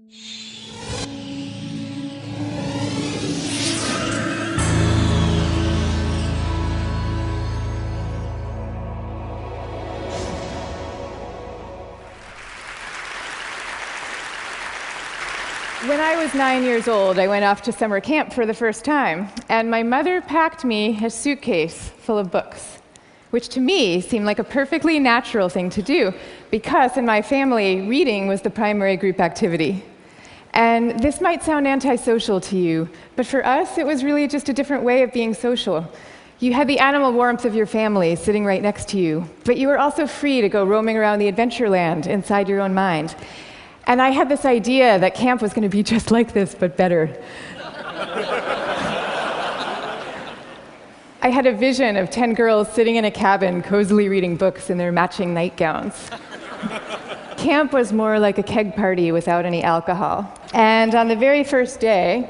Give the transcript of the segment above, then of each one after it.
When I was 9 years old, I went off to summer camp for the first time, and my mother packed me a suitcase full of books, which to me seemed like a perfectly natural thing to do, because in my family, reading was the primary group activity. And this might sound antisocial to you, but for us, it was really just a different way of being social. You had the animal warmth of your family sitting right next to you, but you were also free to go roaming around the adventure land inside your own mind. And I had this idea that camp was going to be just like this, but better. I had a vision of 10 girls sitting in a cabin, cozily reading books in their matching nightgowns. Camp was more like a keg party without any alcohol. And on the very first day,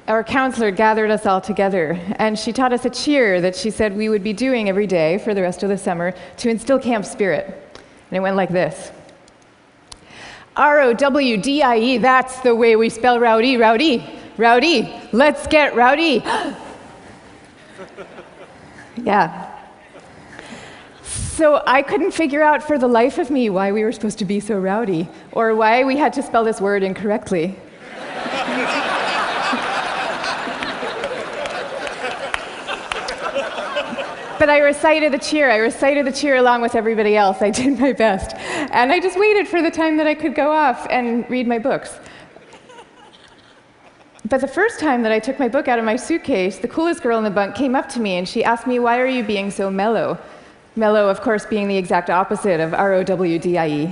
our counselor gathered us all together, and she taught us a cheer that she said we would be doing every day for the rest of the summer to instill camp spirit. And it went like this. R-O-W-D-I-E, that's the way we spell rowdy, rowdy, rowdy. Let's get rowdy. Yeah. So I couldn't figure out for the life of me why we were supposed to be so rowdy, or why we had to spell this word incorrectly. But I recited the cheer. I recited the cheer along with everybody else. I did my best. And I just waited for the time that I could go off and read my books. But the first time that I took my book out of my suitcase, the coolest girl in the bunk came up to me and she asked me, "Why are you being so mellow?" Mellow, of course, being the exact opposite of R-O-W-D-I-E.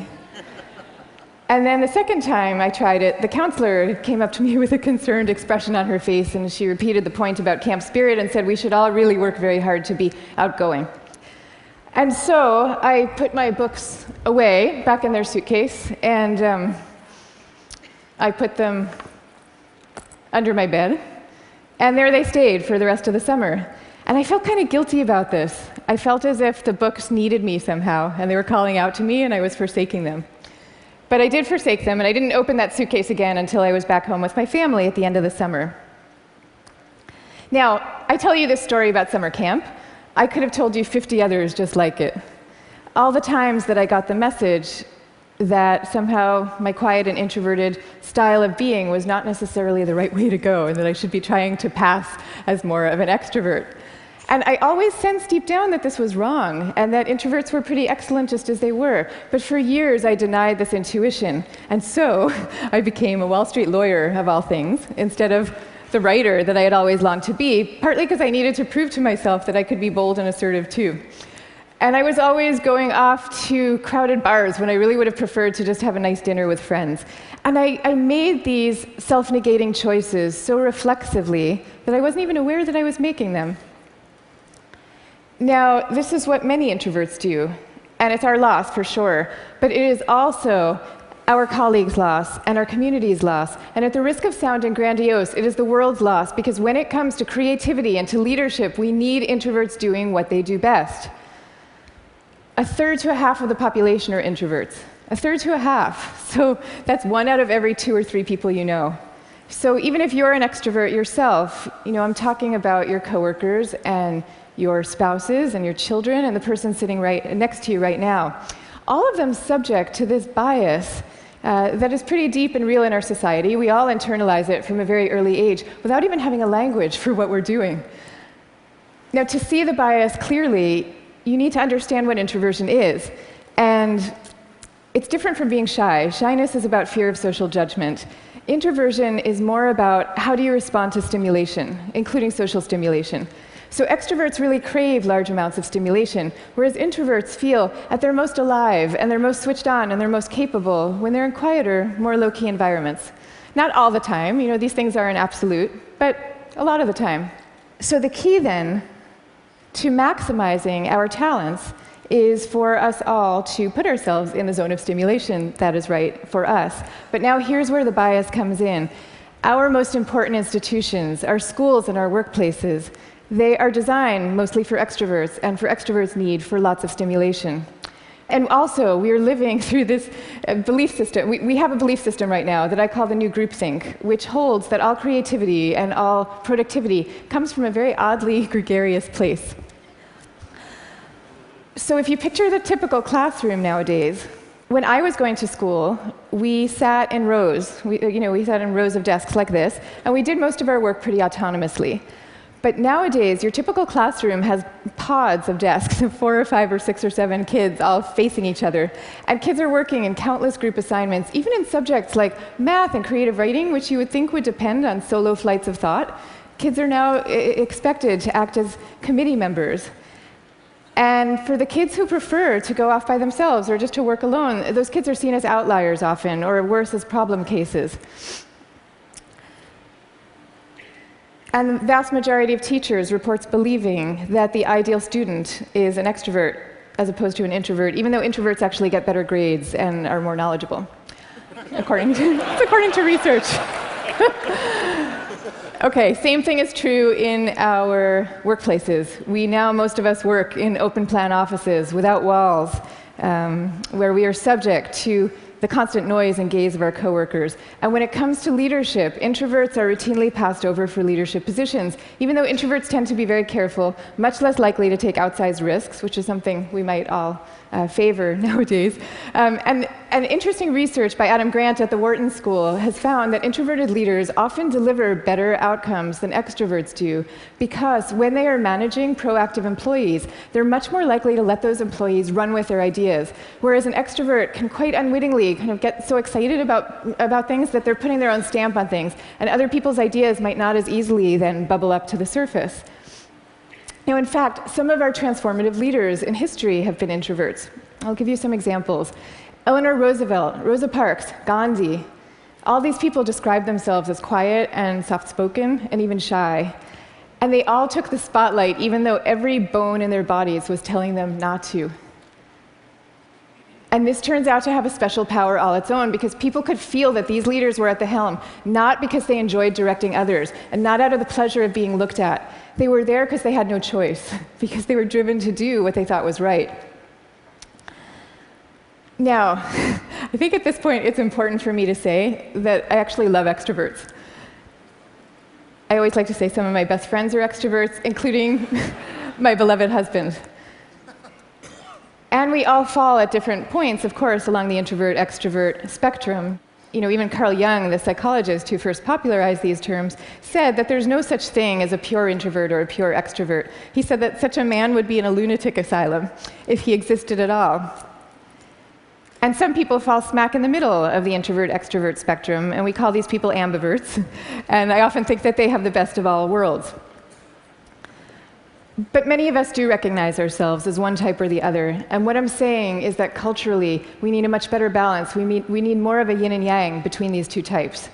And then the second time I tried it, the counselor came up to me with a concerned expression on her face, and she repeated the point about camp spirit and said we should all really work very hard to be outgoing. And so I put my books away, back in their suitcase, and I put them under my bed, and there they stayed for the rest of the summer. And I felt kind of guilty about this. I felt as if the books needed me somehow, and they were calling out to me, and I was forsaking them. But I did forsake them, and I didn't open that suitcase again until I was back home with my family at the end of the summer. Now, I tell you this story about summer camp. I could have told you 50 others just like it. All the times that I got the message that somehow my quiet and introverted style of being was not necessarily the right way to go, and that I should be trying to pass as more of an extrovert. And I always sensed deep down that this was wrong, and that introverts were pretty excellent just as they were. But for years, I denied this intuition. And so I became a Wall Street lawyer, of all things, instead of the writer that I had always longed to be, partly because I needed to prove to myself that I could be bold and assertive too. And I was always going off to crowded bars when I really would have preferred to just have a nice dinner with friends. And I made these self-negating choices so reflexively that I wasn't even aware that I was making them. Now, this is what many introverts do, and it's our loss for sure, but it is also our colleagues' loss and our community's loss, and at the risk of sounding grandiose, it is the world's loss, because when it comes to creativity and to leadership, we need introverts doing what they do best. A third to a half of the population are introverts. A third to a half. So that's 1 out of every 2 or 3 people you know. So even if you're an extrovert yourself, I'm talking about your coworkers and your spouses and your children and the person sitting right next to you right now. All of them subject to this bias that is pretty deep and real in our society. We all internalize it from a very early age without even having a language for what we're doing. Now, to see the bias clearly, you need to understand what introversion is. And it's different from being shy. Shyness is about fear of social judgment. Introversion is more about how do you respond to stimulation, including social stimulation. So extroverts really crave large amounts of stimulation, whereas introverts feel at their most alive and they're most switched on and they're most capable when they're in quieter, more low-key environments. Not all the time, these things are an absolute, but a lot of the time. So the key then to maximizing our talents is for us all to put ourselves in the zone of stimulation that is right for us. But now here's where the bias comes in. Our most important institutions, our schools and our workplaces, they are designed mostly for extroverts, and for extroverts' need for lots of stimulation. And also, we are living through this belief system. We have a belief system right now that I call the new groupthink, which holds that all creativity and all productivity comes from a very oddly gregarious place. So if you picture the typical classroom nowadays, when I was going to school, we sat in rows. We sat in rows of desks like this, and we did most of our work pretty autonomously. But nowadays, your typical classroom has pods of desks, 4 or 5 or 6 or 7 kids all facing each other. And kids are working in countless group assignments, even in subjects like math and creative writing, which you would think would depend on solo flights of thought. Kids are now expected to act as committee members. And for the kids who prefer to go off by themselves or just to work alone, those kids are seen as outliers often, or worse, as problem cases. And the vast majority of teachers reports believing that the ideal student is an extrovert as opposed to an introvert, even though introverts actually get better grades and are more knowledgeable, according to research. Okay, same thing is true in our workplaces. Most of us work in open plan offices without walls, where we are subject to the constant noise and gaze of our coworkers. And when it comes to leadership, introverts are routinely passed over for leadership positions, even though introverts tend to be very careful, much less likely to take outsized risks, which is something we might all favor nowadays. And interesting research by Adam Grant at the Wharton School has found that introverted leaders often deliver better outcomes than extroverts do, because when they are managing proactive employees, they're much more likely to let those employees run with their ideas, whereas an extrovert can quite unwittingly kind of get so excited about things that they're putting their own stamp on things, and other people's ideas might not as easily then bubble up to the surface. Now, in fact, some of our transformative leaders in history have been introverts. I'll give you some examples. Eleanor Roosevelt, Rosa Parks, Gandhi, all these people describe themselves as quiet and soft-spoken and even shy. And they all took the spotlight, even though every bone in their bodies was telling them not to. And this turns out to have a special power all its own, because people could feel that these leaders were at the helm, not because they enjoyed directing others, and not out of the pleasure of being looked at. They were there because they had no choice, because they were driven to do what they thought was right. Now, I think at this point it's important for me to say that I actually love extroverts. I always like to say some of my best friends are extroverts, including my beloved husband. And we all fall at different points, of course, along the introvert-extrovert spectrum. Even Carl Jung, the psychologist who first popularized these terms, said that there's no such thing as a pure introvert or a pure extrovert. He said that such a man would be in a lunatic asylum if he existed at all. And some people fall smack in the middle of the introvert-extrovert spectrum, and we call these people ambiverts. And I often think that they have the best of all worlds. But many of us do recognize ourselves as one type or the other. And what I'm saying is that culturally, we need a much better balance. We need more of a yin and yang between these two types.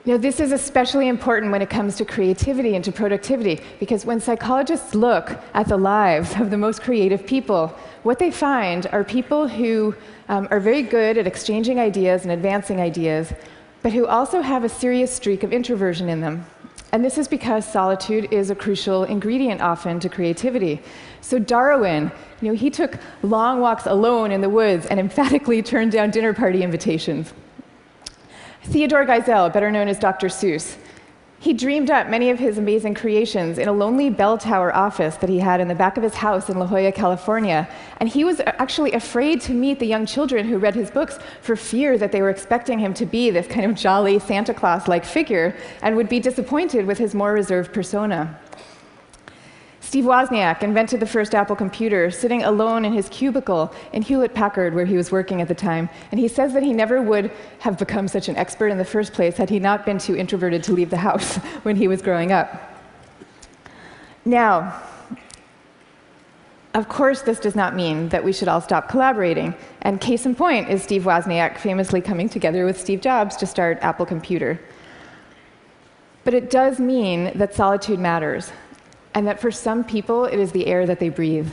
This is especially important when it comes to creativity and to productivity, because when psychologists look at the lives of the most creative people, what they find are people who are very good at exchanging ideas and advancing ideas, but who also have a serious streak of introversion in them. And this is because solitude is a crucial ingredient often to creativity. So Darwin, he took long walks alone in the woods and emphatically turned down dinner party invitations. Theodore Geisel, better known as Dr. Seuss, he dreamed up many of his amazing creations in a lonely bell tower office that he had in the back of his house in La Jolla, California. And he was actually afraid to meet the young children who read his books for fear that they were expecting him to be this kind of jolly Santa Claus-like figure and would be disappointed with his more reserved persona. Steve Wozniak invented the first Apple computer sitting alone in his cubicle in Hewlett-Packard, where he was working at the time. And he says that he never would have become such an expert in the first place had he not been too introverted to leave the house when he was growing up. Now, of course, this does not mean that we should all stop collaborating. And case in point is Steve Wozniak famously coming together with Steve Jobs to start Apple Computer. But it does mean that solitude matters, and that for some people, it is the air that they breathe.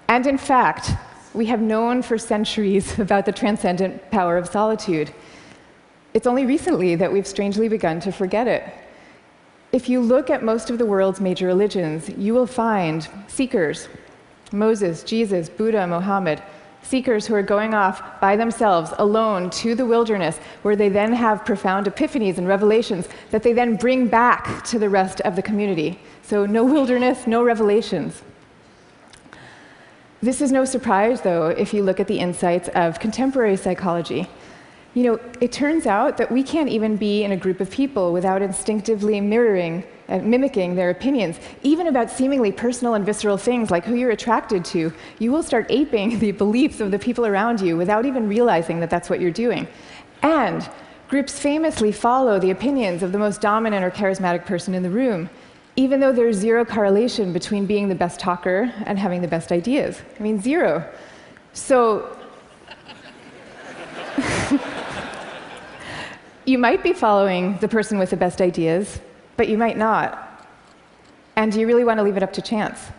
And in fact, we have known for centuries about the transcendent power of solitude. It's only recently that we've strangely begun to forget it. If you look at most of the world's major religions, you will find seekers Moses, Jesus, Buddha, Mohammed, seekers who are going off by themselves, alone, to the wilderness, where they then have profound epiphanies and revelations that they then bring back to the rest of the community. So no wilderness, no revelations. This is no surprise, though, if you look at the insights of contemporary psychology. You know, it turns out that we can't even be in a group of people without instinctively mirroring and mimicking their opinions, even about seemingly personal and visceral things like who you're attracted to. You will start aping the beliefs of the people around you without even realizing that that's what you're doing. And groups famously follow the opinions of the most dominant or charismatic person in the room, even though there's zero correlation between being the best talker and having the best ideas. I mean, zero. So you might be following the person with the best ideas, but you might not. And do you really want to leave it up to chance?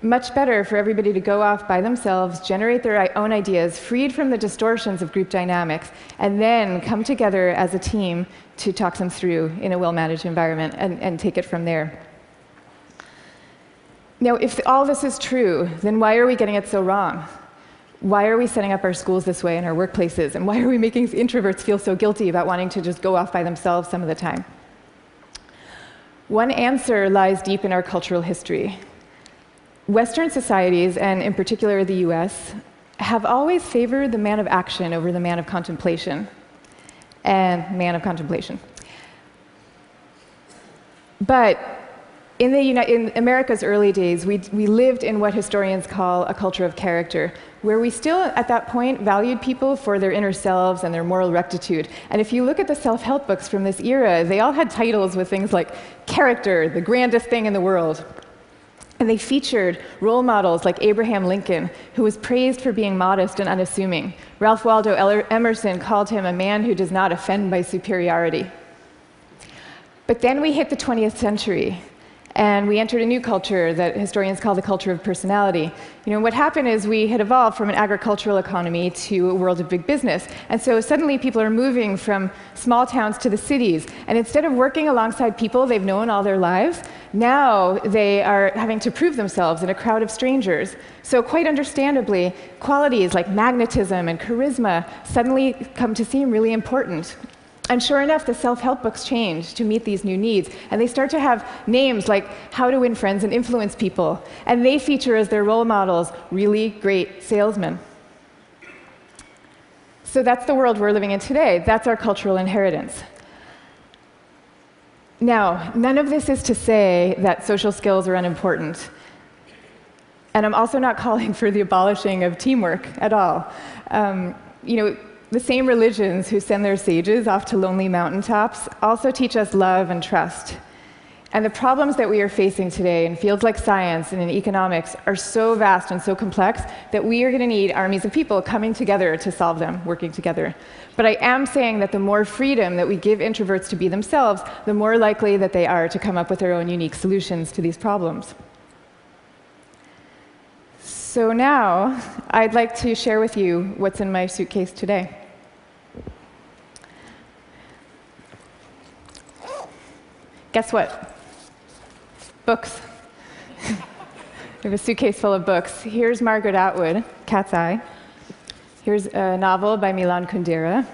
Much better for everybody to go off by themselves, generate their own ideas, freed from the distortions of group dynamics, and then come together as a team to talk them through in a well-managed environment and take it from there. Now, if all this is true, then why are we getting it so wrong? Why are we setting up our schools this way and our workplaces? And why are we making introverts feel so guilty about wanting to just go off by themselves some of the time? One answer lies deep in our cultural history. Western societies, and in particular the US, have always favored the man of action over the man of contemplation. And man of contemplation. But in America's early days, we lived in what historians call a culture of character, where we still, at that point, valued people for their inner selves and their moral rectitude. And if you look at the self-help books from this era, they all had titles with things like character, the grandest thing in the world. And they featured role models like Abraham Lincoln, who was praised for being modest and unassuming. Ralph Waldo Emerson called him a man who does not offend by superiority. But then we hit the 20th century, and we entered a new culture that historians call the culture of personality. You know, what happened is we had evolved from an agricultural economy to a world of big business. And so suddenly people are moving from small towns to the cities. And instead of working alongside people they've known all their lives, now they are having to prove themselves in a crowd of strangers. So quite understandably, qualities like magnetism and charisma suddenly come to seem really important. And sure enough, the self-help books change to meet these new needs. And they start to have names like How to Win Friends and Influence People. And they feature as their role models really great salesmen. So that's the world we're living in today. That's our cultural inheritance. Now, none of this is to say that social skills are unimportant. And I'm also not calling for the abolishing of teamwork at all. You know, the same religions who send their sages off to lonely mountaintops also teach us love and trust. And the problems that we are facing today in fields like science and in economics are so vast and so complex that we are going to need armies of people coming together to solve them, working together. But I am saying that the more freedom that we give introverts to be themselves, the more likely that they are to come up with their own unique solutions to these problems. So now, I'd like to share with you what's in my suitcase today. Guess what? Books. I have a suitcase full of books. Here's Margaret Atwood, Cat's Eye. Here's a novel by Milan Kundera.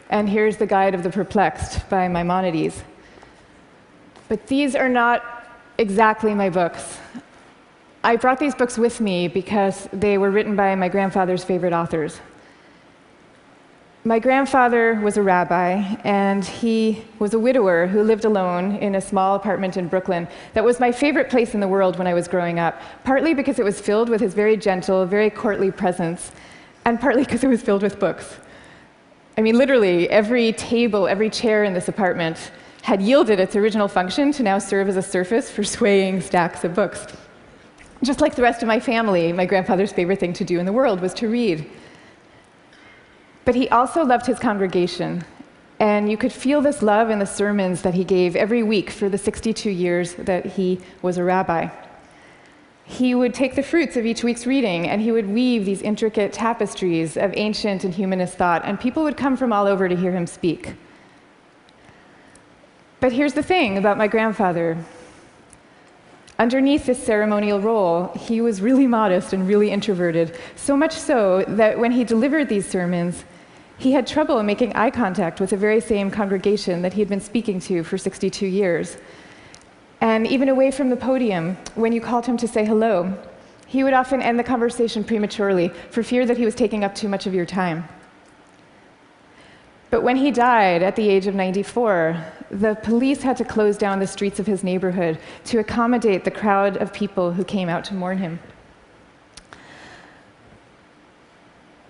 And here's The Guide of the Perplexed by Maimonides. But these are not exactly my books. I brought these books with me because they were written by my grandfather's favorite authors. My grandfather was a rabbi, and he was a widower who lived alone in a small apartment in Brooklyn that was my favorite place in the world when I was growing up, partly because it was filled with his very gentle, very courtly presence, and partly because it was filled with books. I mean, literally, every table, every chair in this apartment had yielded its original function to now serve as a surface for swaying stacks of books. Just like the rest of my family, my grandfather's favorite thing to do in the world was to read. But he also loved his congregation, and you could feel this love in the sermons that he gave every week for the 62 years that he was a rabbi. He would take the fruits of each week's reading, and he would weave these intricate tapestries of ancient and humanist thought, and people would come from all over to hear him speak. But here's the thing about my grandfather. Underneath this ceremonial role, he was really modest and really introverted, so much so that when he delivered these sermons, he had trouble making eye contact with the very same congregation that he had been speaking to for 62 years. And even away from the podium, when you called him to say hello, he would often end the conversation prematurely for fear that he was taking up too much of your time. But when he died at the age of 94, the police had to close down the streets of his neighborhood to accommodate the crowd of people who came out to mourn him.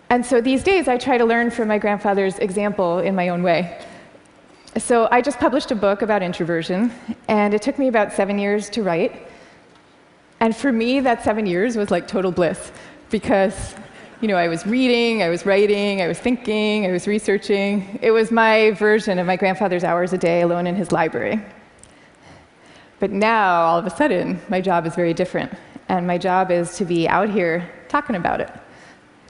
And so these days, I try to learn from my grandfather's example in my own way. So I just published a book about introversion, and it took me about 7 years to write. And for me, that 7 years was like total bliss, because I was reading, I was writing, I was thinking, I was researching. It was my version of my grandfather's hours a day alone in his library. But now, all of a sudden, my job is very different. And my job is to be out here talking about it,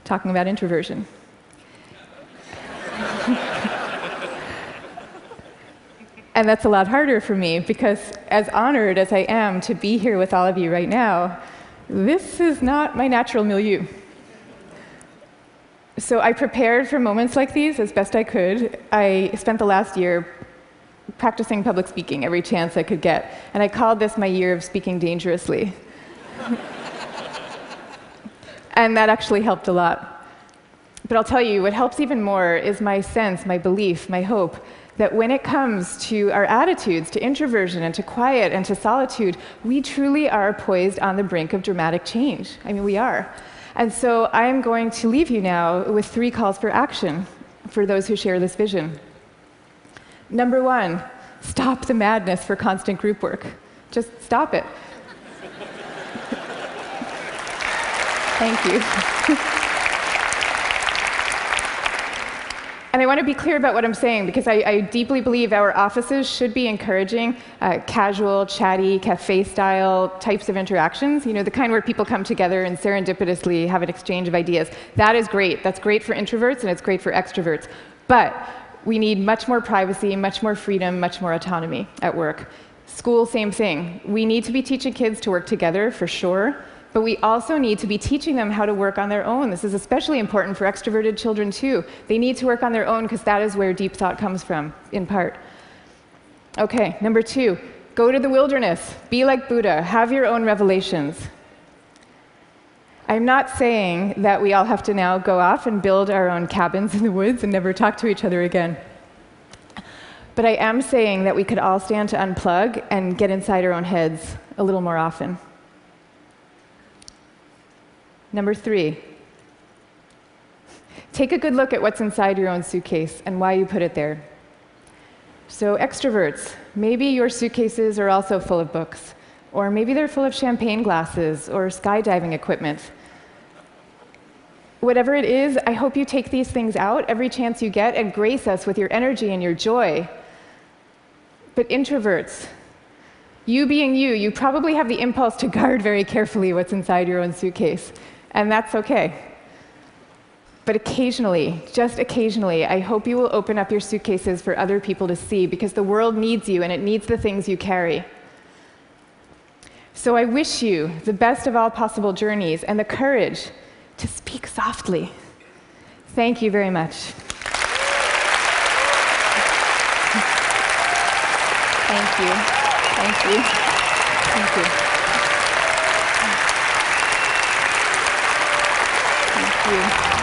talking about introversion. And that's a lot harder for me, because as honored as I am to be here with all of you right now, this is not my natural milieu. So I prepared for moments like these as best I could. I spent the last year practicing public speaking every chance I could get, and I called this my year of speaking dangerously. And that actually helped a lot. But I'll tell you, what helps even more is my sense, my belief, my hope, that when it comes to our attitudes to introversion and to quiet and to solitude, we truly are poised on the brink of dramatic change. I mean, we are. And so I am going to leave you now with 3 calls for action for those who share this vision. Number 1, stop the madness for constant group work. Just stop it. Thank you. And I want to be clear about what I'm saying, because I deeply believe our offices should be encouraging casual, chatty, cafe-style types of interactions, the kind where people come together and serendipitously have an exchange of ideas. That is great. That's great for introverts, and it's great for extroverts. But we need much more privacy, much more freedom, much more autonomy at work. School, same thing. We need to be teaching kids to work together, for sure. But we also need to be teaching them how to work on their own. This is especially important for extroverted children, too. They need to work on their own because that is where deep thought comes from, in part. Okay, number 2, go to the wilderness. Be like Buddha. Have your own revelations. I'm not saying that we all have to now go off and build our own cabins in the woods and never talk to each other again. But I am saying that we could all stand to unplug and get inside our own heads a little more often. Number 3, take a good look at what's inside your own suitcase and why you put it there. So extroverts, maybe your suitcases are also full of books, or maybe they're full of champagne glasses or skydiving equipment. Whatever it is, I hope you take these things out every chance you get and grace us with your energy and your joy. But introverts, you being you probably have the impulse to guard very carefully what's inside your own suitcase. And that's okay. But occasionally, just occasionally, I hope you will open up your suitcases for other people to see, because the world needs you and it needs the things you carry. So I wish you the best of all possible journeys and the courage to speak softly. Thank you very much. Thank you. Thank you. Thank you. Thank you.